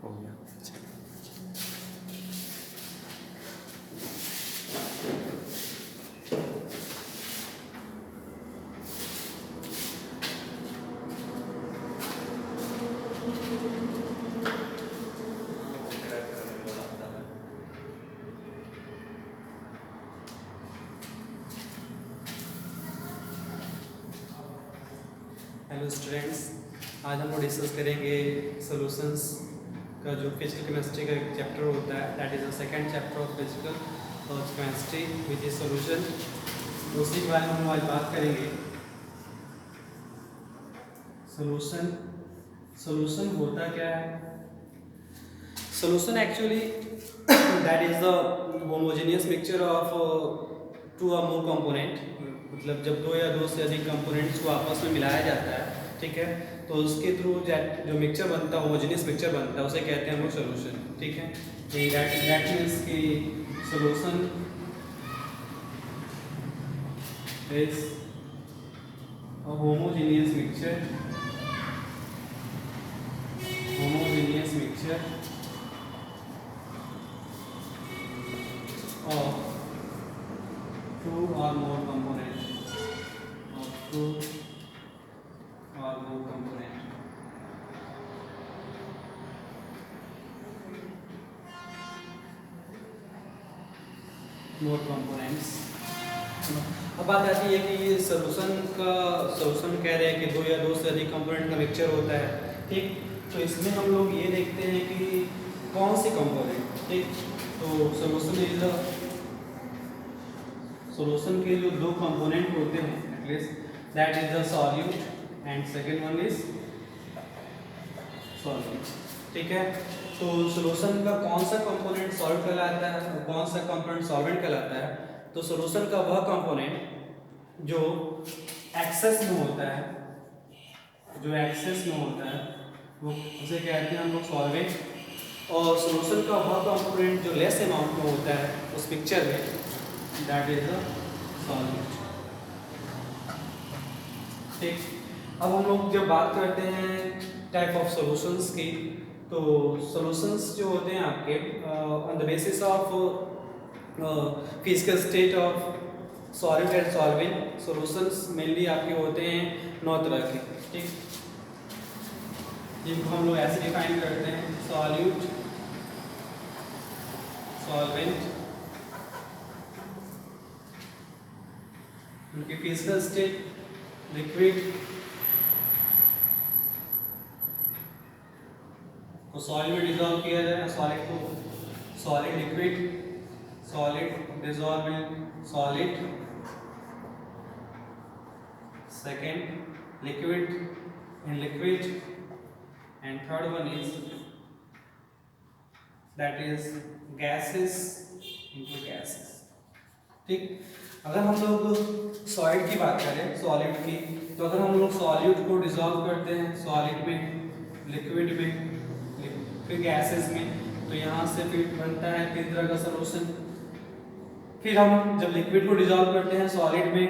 हो गया। Hello students, आज हम लोग डिस्कस करेंगे सॉल्यूशंस का जो फिजिकल केमिस्ट्री का एक चैप्टर होता है, that is the second chapter of physical chemistry which is solution. तो उसी के बारे में हम आज बात करेंगे। सॉल्यूशन होता क्या है? Solution actually that is the homogeneous mixture of two और मोर कंपोनेंट, मतलब जब दो या दो से अधिक कंपोनेंट्स को आपस में मिलाया जाता है, ठीक है, तो उसके थ्रू जो मिक्सचर बनता है, होमोजेनियस मिक्सचर बनता है, उसे कहते हैं हम लोग सॉल्यूशन। ठीक है, दैट मीन्स कि solution is a homogeneous mixture of two or more components more components। अब बात आती है कि ये सॉल्यूशन कह रहे हैं कि दो या दो से अधिक कंपोनेंट का मिक्सचर होता है। ठीक, तो इसमें हम लोग ये देखते हैं कि कौन सी कंपोनेंट। ठीक, तो सॉल्यूशन के जो दो कंपोनेंट होते हैं at least, that is the solute and second one is solvent. ठीक है, तो सॉल्यूशन का कौन सा कंपोनेंट सॉल्ट कहलाता है और कौन सा कंपोनेंट सॉल्वेंट कहलाता है? तो सॉल्यूशन का वह कंपोनेंट जो एक्सेस में होता है, वो उसे कहते हैं हम लोग सॉल्वेंट। और सॉल्यूशन का वह कंपोनेंट जो लेस अमाउंट में होता है उस पिक्चर में, दैट इज द सॉल्वेंट। ठीक, अब हम लोग जब बात करते हैं टाइप ऑफ सॉल्यूशंस की, तो सॉल्यूशंस जो होते हैं आपके on the basis of physical state of solid and solvent, solutions mainly आपके होते हैं 9 तरह के। ठीक, जिनको हम लोग ऐसे डिफाइन करते हैं: सॉल्यूट, सॉल्वेंट, उनकी फिजिकल स्टेट, लिक्विड, तो सॉलिड में डिसॉल्व किया जाए सॉलिड को, solid liquid, solid dissolve in solid, second liquid in liquid, and third one is that is gases into gases. ठीक, अगर हम लोग सॉलिड की बात करें, सॉलिड की, तो अगर हम लोग सॉल्यूट को डिसॉल्व करते हैं सॉलिड में, लिक्विड में, फिर गैसेस में, तो यहाँ से फिर बनता है तीन तरह का सॉल्यूशन। फिर हम जब लिक्विड को डिसॉल्व करते हैं सॉलिड में,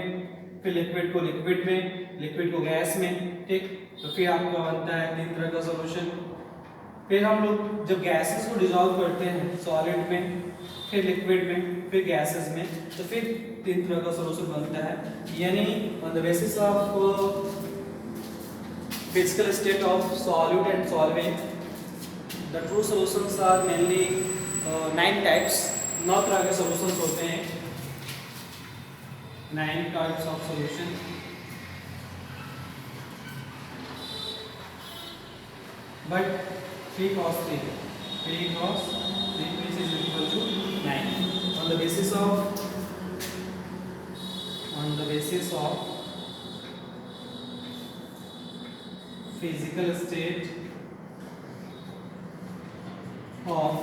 फिर लिक्विड को लिक्विड में, लिक्विड को गैस में, ठीक, तो फिर आपका बनता है तीन तरह का सॉल्यूशन। फिर हम लोग जब गैसेस को डिसॉल्व करते हैं सॉलिड में, फिर लिक्विड में, फिर गैसेस में, तो फिर तीन तरह का सॉल्यूशन बनता है। यानी on the basis of physical state of solute and solvent, the true solutions are mainly 9 types. 9 तरह के सॉल्यूशंस होते हैं, 9 types of solution. But 3 cos 3 which is equal to 9 on the basis of physical state of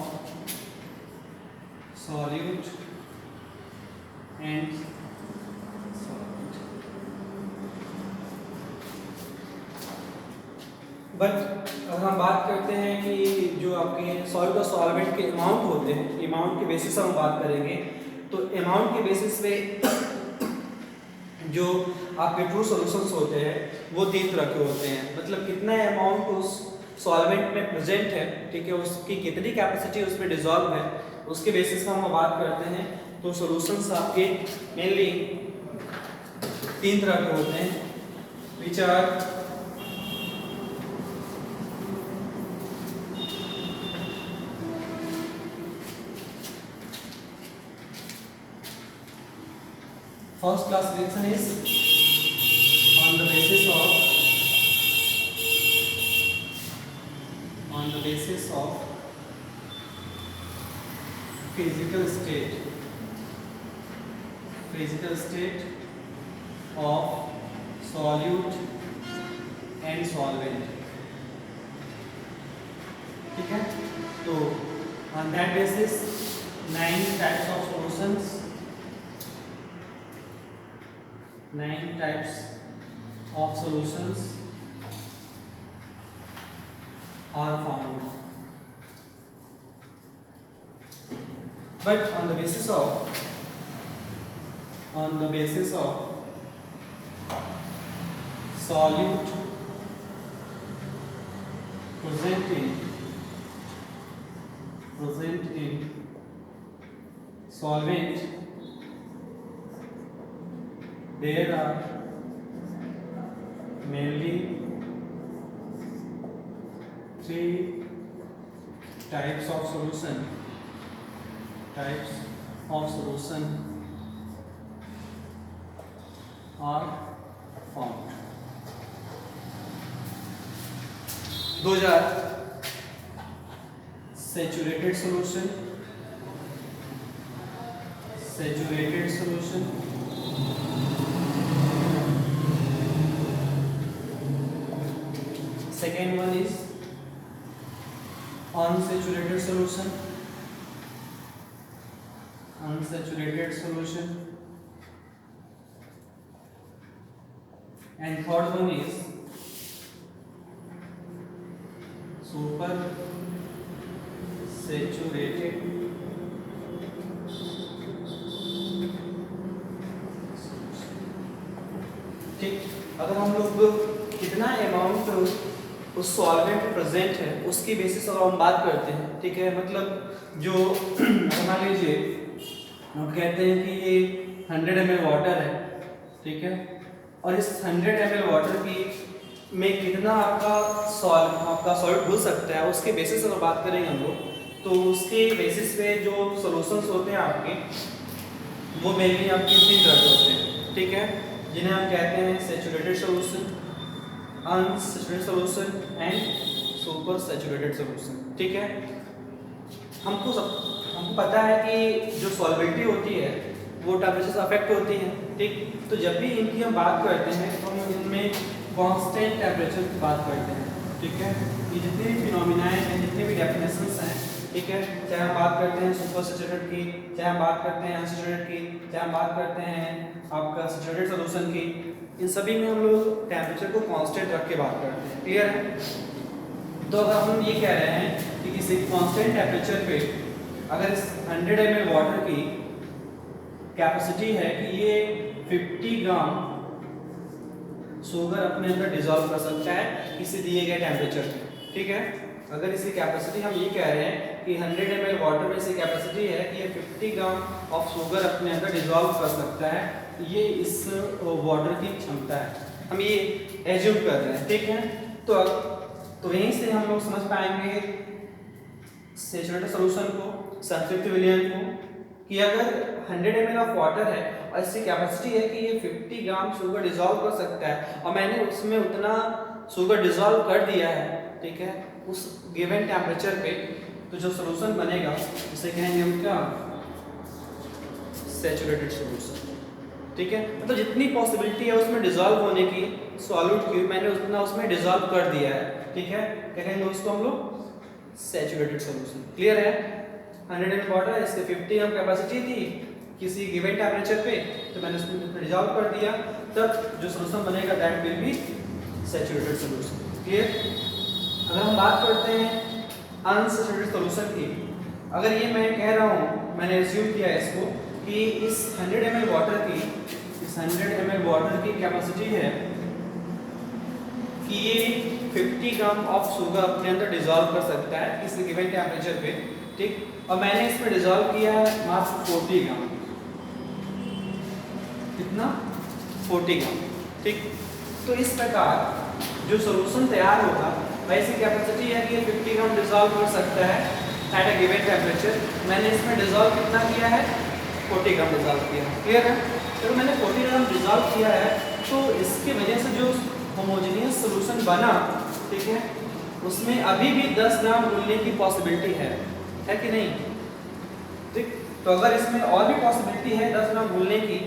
solute and solvent। But अगर हम बात करते हैं कि जो आपके सॉल्यूट और सॉल्वेंट के अमाउंट होते हैं, अमाउंट के बेसिस पर हम बात करेंगे, तो अमाउंट के बेसिस पे जो आपके ट्रू सॉल्यूशंस होते हैं वो 3 तरह के होते हैं। मतलब कितना अमाउंट उस सॉल्वेंट में प्रेजेंट है, ठीक है, उसकी कितनी कैपेसिटी उसमें डिसॉल्व है, उसके बेसिस पर हम बात करते हैं। तो सॉल्यूशंस आपके मेनली 3 तरह के होते हैं, which are first class reaction is on the basis of physical state of solute and solvent, ठीक है। तो on that basis 9 types of solutions, 9 types of solutions are found, but on the basis of solute present in solvent, there are mainly 3 types of solution are found. Those are saturated solution, second one is unsaturated solution, and third one is super saturated ठीक। अगर हम लोग कितना amount उस solvent present है उसकी basis अगर हम बात करते हैं, ठीक है, मतलब जो मान लीजिए हम कहते हैं कि ये 100 ml वाटर है, ठीक है, और इस 100 ml वाटर की में कितना आपका सॉल्ट घुल सकता है, उसके बेसिस अगर बात करेंगे हम लोग, तो उसके बेसिस पे जो सॉल्यूशंस होते हैं आपके, वो मेनली आपके 3 तरह के होते हैं, ठीक है, जिन्हें हम कहते हैं saturated solution, unsaturated solution and super saturated solution, ठीक है। हमको पता है कि जो सॉल्वेंटी होती है वो टेम्परेचर से अफेक्ट होती है, ठीक। तो जब भी इनकी हम बात करते हैं तो हम इनमें कांस्टेंट टेम्परेचर की बात करते हैं, ठीक है। ये जितने भी फिनोमिना हैं, जितने भी डेफिनेशंस हैं, ठीक है, चाहे हम बात करते हैं सुपर सैचुरेटेड की, चाहे हम बात करते हैं अनसैचुरेटेड की, चाहे हम बात करते हैं आपका सैचुरेटेड सॉल्यूशन की, इन सभी में हम लोग टेम्परेचर को कांस्टेंट रख के बात करते हैं, क्लियर है। तो अगर हम ये कह रहे हैं कि किसी कांस्टेंट टेम्परेचर पे अगर इस 100 ml वाटर की कैपेसिटी है कि ये 50 ग्राम शुगर अपने अंदर डिसॉल्व कर सकता है किसी दिए गए टेम्परेचर पे, ठीक है। अगर इसकी कैपेसिटी हम ये कह रहे हैं कि 100 ml वाटर में इसकी कैपेसिटी है कि ये 50 ग्राम ऑफ शुगर अपने अंदर डिसॉल्व कर सकता है, ये इस वाटर की क्षमता है, हम ये एज्यूम कर रहे हैं, ठीक है। तो यहीं से हम लोग समझ पाएंगे सैचुरेटेड सॉल्यूशन को, संतृप्त विलयन को, कि अगर 100 ml ऑफ वाटर है और इसकी कैपेसिटी है कि ये 50 ग्राम शुगर डिसॉल्व कर सकता है और मैंने उसमें उतना शुगर डिसॉल्व कर दिया है, ठीक है, उस गिवन टेम्परेचर पे, तो जो सॉल्यूशन बनेगा उसे कहेंगे हम क्या, सैचुरेटेड सॉल्यूशन, ठीक है। मतलब जितनी पॉसिबिलिटी है उसमें डिसॉल्व होने की सॉल्यूट की, मैंने उतना उसमें डिसॉल्व कर दिया है, ठीक है, कहेंगे उसको हम लोग सैचुरेटेड सॉल्यूशन, क्लियर है। 100 ml वाटर है, इसके 50 ग्राम कैपेसिटी थी किसी गिवन टेम्परेचर पे, तो मैंने उसमें डिसॉल्व कर दिया, तब जो सॉल्यूशन बनेगा that will be saturated solution, clear. अगर हम बात करते हैं अनसैचुरेटेड सॉल्यूशन की, अगर ये मैं कह रहा हूँ, मैंने एज्यूम किया है इसको कि इस 100 ml वाटर की कैपेसिटी है कि ये 50 ग्राम ऑफ शुगर अपने अंदर डिजोल्व कर सकता है किसी गिवन टेम्परेचर पे, ठीक। और मैंने इसमें डिजोल्व किया है मात्र 40 ग्राम, कितना 40 ग्राम, ठीक। तो इस प्रकार जो सोल्यूशन तैयार होगा वैसी कैपेसिटी है कि ये 50 ग्राम डिजोल्व कर सकता है एट अ गिवन टेम्परेचर। मैंने इसमें डिजोल्व कितना किया है, 40 ग्राम डिजोल्व किया है, क्लियर है। तो मैंने 40 ग्राम डिजोल्व किया है तो इसकी वजह से जो होमोजेनियस सोल्यूशन बना, ठीक है, उसमें अभी भी 10 ग्राम घुलने की पॉसिबिलिटी है कि नहीं, ठीक। तो अगर इसमें और भी पॉसिबिलिटी है 10 ग्राम घुलने की,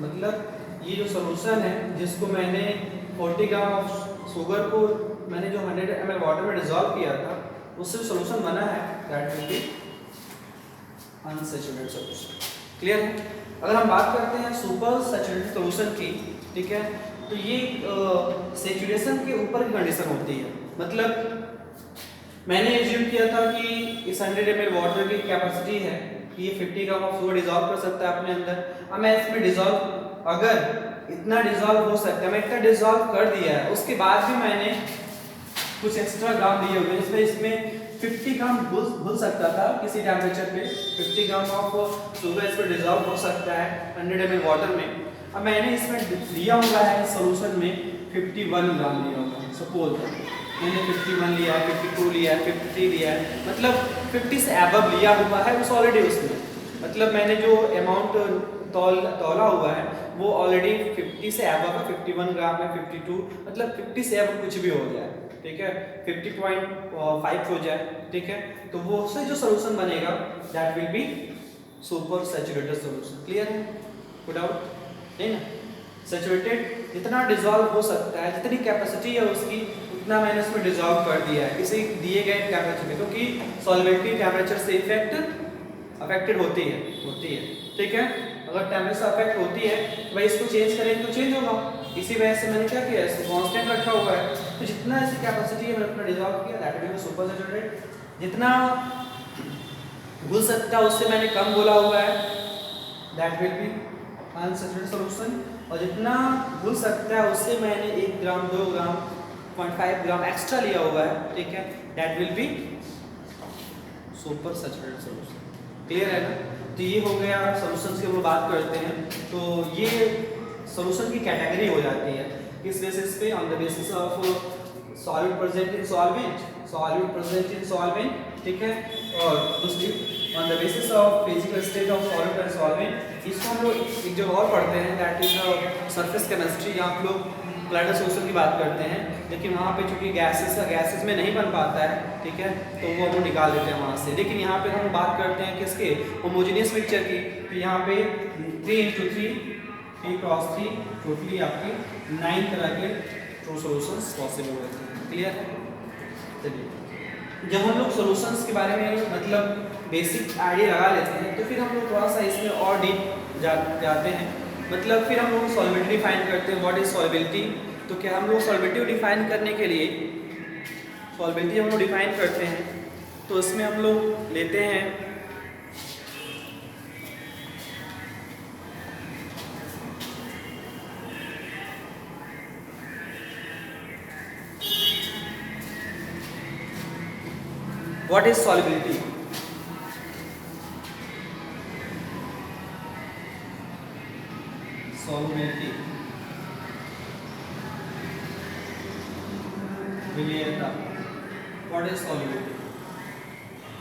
मतलब ये जो सोल्यूशन है जिसको मैंने 40 ग्राम ऑफ शुगर को मैंने जो 100 ml वाटर में डिजोल्व किया था उससे सोल्यूशन बना है, that will be unsaturated solution, clear है। अगर हम बात करते हैं सुपर सैचुरेटेड सोल्यूशन की, ठीक है, तो ये सैचुरेशन के ऊपर की कंडीशन होती है। मतलब मैंने एज्यूम किया था कि इस 100 ml वाटर की कैपेसिटी है कि ये 50 ग्राम ऑफ शुगर डिजोल्व कर सकता है अपने अंदर। अब मैं इसमें डिजोल्व अगर इतना डिजोल्व हो सकता है, मैं इतना डिजोल्व कर दिया है, उसके बाद भी मैंने कुछ एक्स्ट्रा ग्राम लिए हुए हैं, इसमें 50 ग्राम घुल सकता था किसी टेम्परेचर पे, 50 ग्राम ऑफ शुगर इस पर डिजोल्व हो सकता है 100 ml वाटर में। अब मैंने इसमें लिया हुआ है इस सोल्यूशन में 51 ग्राम लिया हुआ है, सपोज मैंने 51 लिया है, 52 लिया है, 53 लिया है, मतलब 50 से एबव लिया हुआ है उस ऑलरेडी उसमें, मतलब मैंने जो अमाउंट तौला हुआ है वो ऑलरेडी 50 से एबव है, 51 ग्राम है, 52, मतलब 50 से एबव कुछ भी हो जाए, ठीक है, 50.5 हो जाए, ठीक है, तो वो उससे जो सोल्यूशन बनेगा that will be super saturated solution, clear है, कोई डाउट नहीं ना। सैचुरेटेड जितना डिजोल्व हो सकता है, जितनी कैपेसिटी है उसकी, उतना मैंने इसमें डिजोल्व कर दिया है किसी दिए गए टेम्परेचर में, क्योंकि सॉल्वेंटी टेम्परेचर से अफेक्टेड होती है, ठीक है। अगर टेम्परेचर अफेक्ट होती है तो भाई इसको चेंज करेंगे तो चेंज होगा, इसी वजह से मैंने क्या किया, इसको कांस्टेंट रखा हुआ है। तो जितना इसकी कैपेसिटी है मैंने अपना डिजोल्व किया, that will be super saturated. जितना घुल सकता है उससे मैंने कम घोला हुआ है, that will be unsaturated solution. और जितना घुल सकता है उससे मैंने 1 ग्राम 2 ग्राम 0.5 ग्राम एक्स्ट्रा लिया हुआ है, ठीक है, that will be super saturated solution, clear है ना। तो ये हो गया सॉल्यूशंस की हम बात करते हैं, तो ये सॉल्यूशन की कैटेगरी हो जाती है किस बेसिस पे, on the basis of solute present in solvent, ठीक है, और दूसरी on the basis of physical state of solute and solvent. इसको हम लोग एक जगह और पढ़ते हैं, दैट इज सरफेस केमिस्ट्री, जहाँ आप लोग क्लाइडल सोल्यूशन की बात करते हैं, लेकिन वहाँ पे चूंकि गैसेस में नहीं बन पाता है, ठीक है, तो वो हम निकाल देते हैं वहाँ से। लेकिन यहाँ पे हम बात करते हैं किसके, होमोजेनियस मिक्सचर की, तो यहाँ पे 3 × 3 टोटली आपके 9 तरह के ट्रू सॉल्यूशंस पॉसिबल होते हैं, क्लियर है। चलिए, जब हम लोग सॉल्यूशंस के बारे में मतलब बेसिक आइडिया लगा लेते हैं, तो फिर हम लोग थोड़ा सा इसमें और डीप जाते हैं, मतलब फिर हम लोग सॉल्वेबिलिटी डिफाइन करते हैं, व्हाट इज सॉल्वेबिलिटी। तो क्या हम लोग सॉल्वेबिलिटी डिफाइन करने के लिए सॉल्वेबिलिटी हम लोग डिफाइन करते हैं, तो उसमें हम लोग लेते हैं व्हाट इज सॉल्वेबिलिटी। सॉल्वेबिलिटी विलेयता, व्हाट इज सॉल्वेबिलिटी,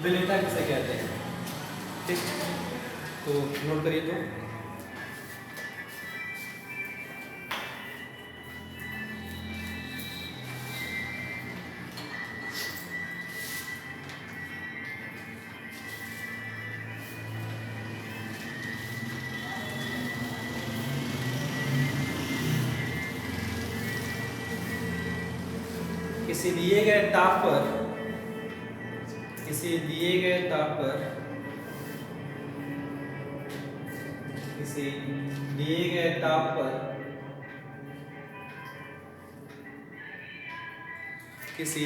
विलेयता किसे कहते हैं, ठीक, तो नोट करिए। तो किसी दिए गए ताप पर किसी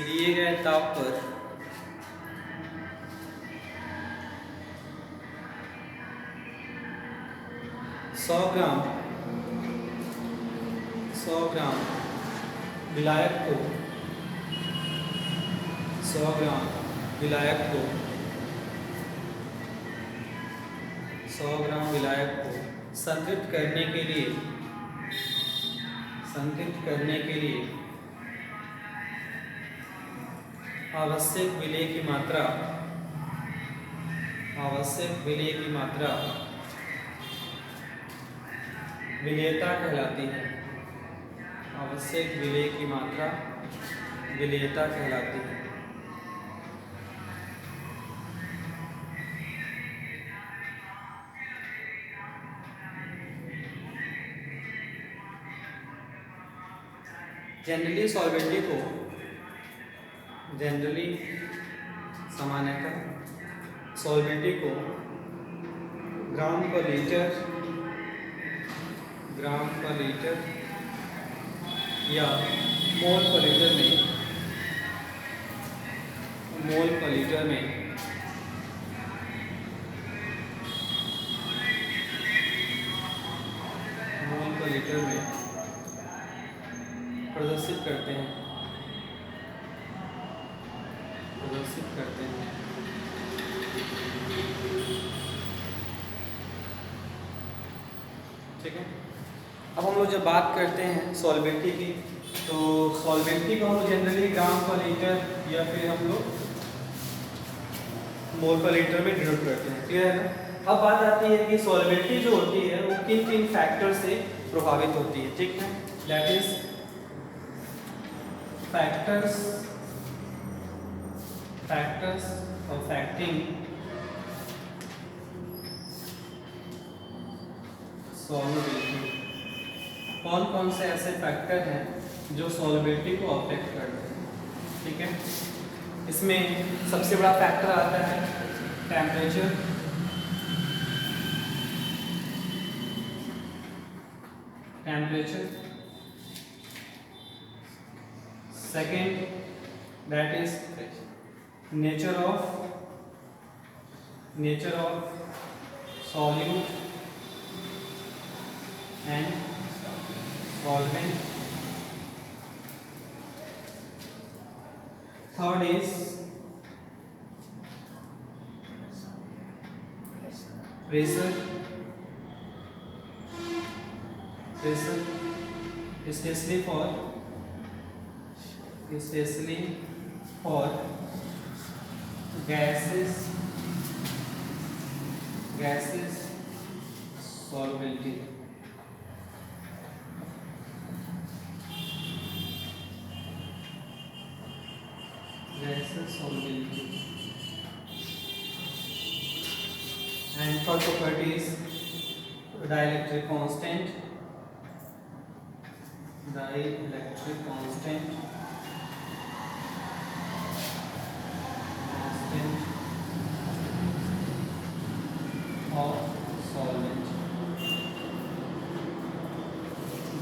दिए गए ताप पर 100 ग्राम विलायक को 100 ग्राम विलायक को 100 ग्राम विलायक को संतृप्त करने के लिए आवश्यक विलेय की मात्रा विलेयता कहलाती है। आवश्यक विलेय की मात्रा विलेयता कहलाती है। सामान्यतः सॉल्वेंटी को ग्राम पर लीटर या मोल पर लीटर में प्रदर्शित करते हैं। ठीक है। अब हम लोग जब बात करते हैं सॉल्वेंटी की, तो सॉल्वेंटी को हम लोग जनरली ग्राम पर लीटर या फिर हम लोग मोल पर लीटर में डिनोट करते हैं। क्लियर है ना? अब बात आती है कि सॉल्वेंटी जो होती है वो किन किन फैक्टर से प्रभावित होती है। ठीक है, that is factors affecting solubility. कौन कौन से ऐसे फैक्टर हैं जो सॉल्युबिलिटी को अफेक्ट करते हैं। ठीक है, इसमें सबसे बड़ा फैक्टर आता है temperature. Second, that is nature of solute and solvent. Third is pressure, especially for gases solubility. Solubility. And third property is dielectric constant of solvent.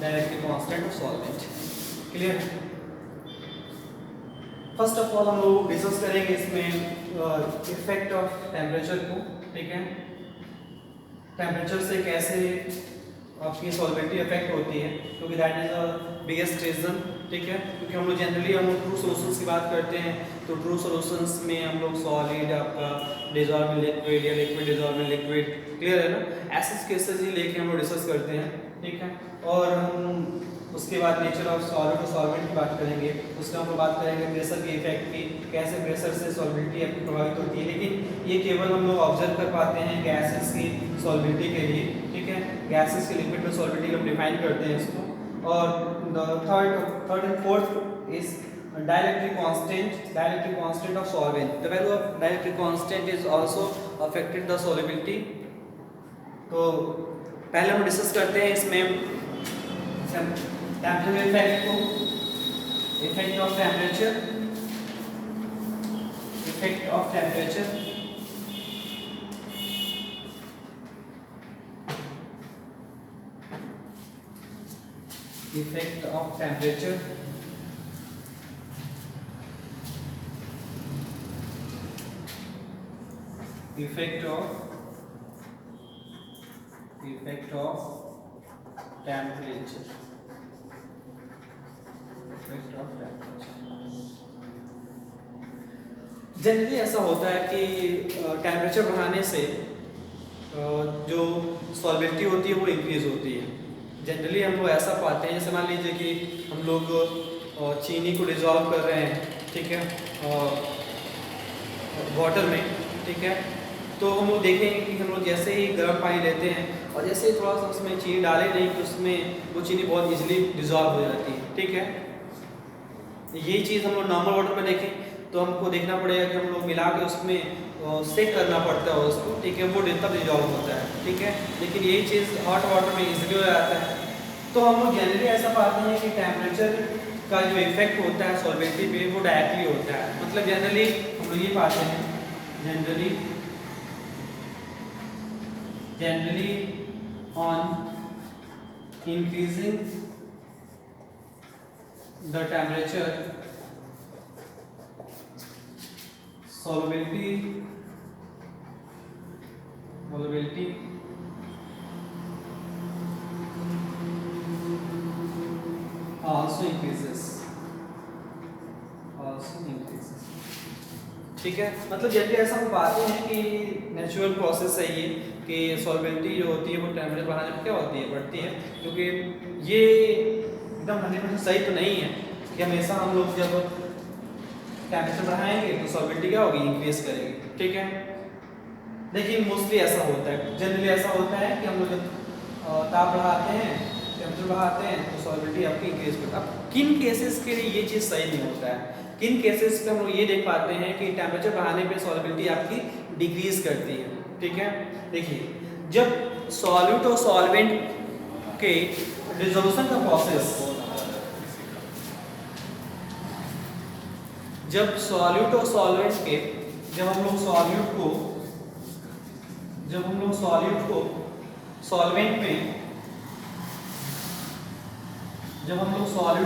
Dielectric constant of solvent. Clear? First of all हम लोग discuss करेंगे इसमें effect of temperature को। ठीक है, temperature से कैसे आपकी सॉल्वेंटी इफेक्ट होती है, क्योंकि that is the biggest reason. ठीक है, क्योंकि हम लोग जनरली ट्रू सॉल्यूशंस की बात करते हैं, तो ट्रू सॉल्यूशंस में हम लोग सॉलिड, आपका डिजॉल्व में लिक्विड या लिक्विड डिजॉल्व में लिक्विड, क्लियर है ना, ऐसे केसेस ही लेके हम लोग डिस्कस करते हैं। ठीक है, और हम उसके बाद नेचर ऑफ सॉलिड और सॉल्वेंट की बात करेंगे। उसका हम बात करेंगे प्रेशर के इफेक्ट की, कैसे प्रेशर से सॉल्वेंटी आपकी प्रभावित होती है, लेकिन ये केवल हम लोग ऑब्जर्व कर पाते हैं गैसेस की सॉल्वेंटी के लिए। ठीक है, गैसेस के लिक्विड में सॉल्वेंटी हम डिफाइन करते हैं इसको। और third and fourth is dielectric constant of solvent. The value of dielectric constant is also affected the solubility. तो पहले हम डिस्कस करते हैं इसमें टेम्परेचर इफेक्ट को, effect of temperature effect of temperature, effect of temperature, effect of temperature, effect of temperature. Generally ऐसा होता है कि टेम्परेचर बढ़ाने से जो सॉल्वेंटी होती है वो इंक्रीज होती है। जनरली हम लोग ऐसा पाते हैं, जैसे मान लीजिए कि हम लोग चीनी को डिज़ोल्व कर रहे हैं, ठीक है, वाटर में, ठीक है, तो हम लोग देखेंगे कि हम लोग जैसे ही गर्म पानी लेते हैं और जैसे ही थोड़ा सा उसमें चीनी डालें नहीं कि उसमें वो चीनी बहुत इजीली डिज़ोल्व हो जाती है, ठीक है। यही चीज़ हम लोग नॉर्मल वाटर में देखें तो हमको देखना पड़ेगा कि हम लोग मिला के उसमें सेक करना पड़ता है उसको, ठीक है, वो तब डिजॉल्व होता है, ठीक है। लेकिन यही चीज़ हॉट वाटर में इजीली हो जाता है। तो हम लोग जनरली ऐसा पाते हैं कि टेम्परेचर का जो इफेक्ट होता है सॉल्वेंटी पे वो डायरेक्टली होता है। मतलब जनरली हम लोग ये पाते हैं, generally on increasing the temperature solubility also increases, ठीक है। मतलब जनरली ऐसा हम पाते हैं कि नेचुरल प्रोसेस है ये कि सॉल्वेंटी जो होती है वो टेम्परेचर बढ़ाने में क्या होती है, बढ़ती है, क्योंकि ये एकदम 100% सही तो नहीं है कि हमेशा हम लोग जब टेम्परेचर बढ़ाएंगे तो सॉल्वेंटी क्या होगी, इंक्रीज करेगी, ठीक है। देखिए मोस्टली ऐसा होता है, जनरली ऐसा होता है कि हम लोग जब ताप बढ़ाते हैं, टेम्परेचर बढ़ाते हैं तो सॉल्वेंटी आपकी इंक्रीज करती है। अब किन केसेस के लिए ये चीज़ सही नहीं होता है, किन केसेस पे हम लोग ये देख पाते हैं कि टेम्परेचर बढ़ाने पे सॉल्वेंटी आपकी डिक्रीज करती है, ठीक है। देखिए जब सॉल्यूट और सॉल्वेंट के डिसोल्यूशन का प्रोसेस, जब सॉल्यूट और सॉल्वेंट के जब हम लोग सॉल्यूट को सॉल्वेंट में जब हम लोग सॉल्यूट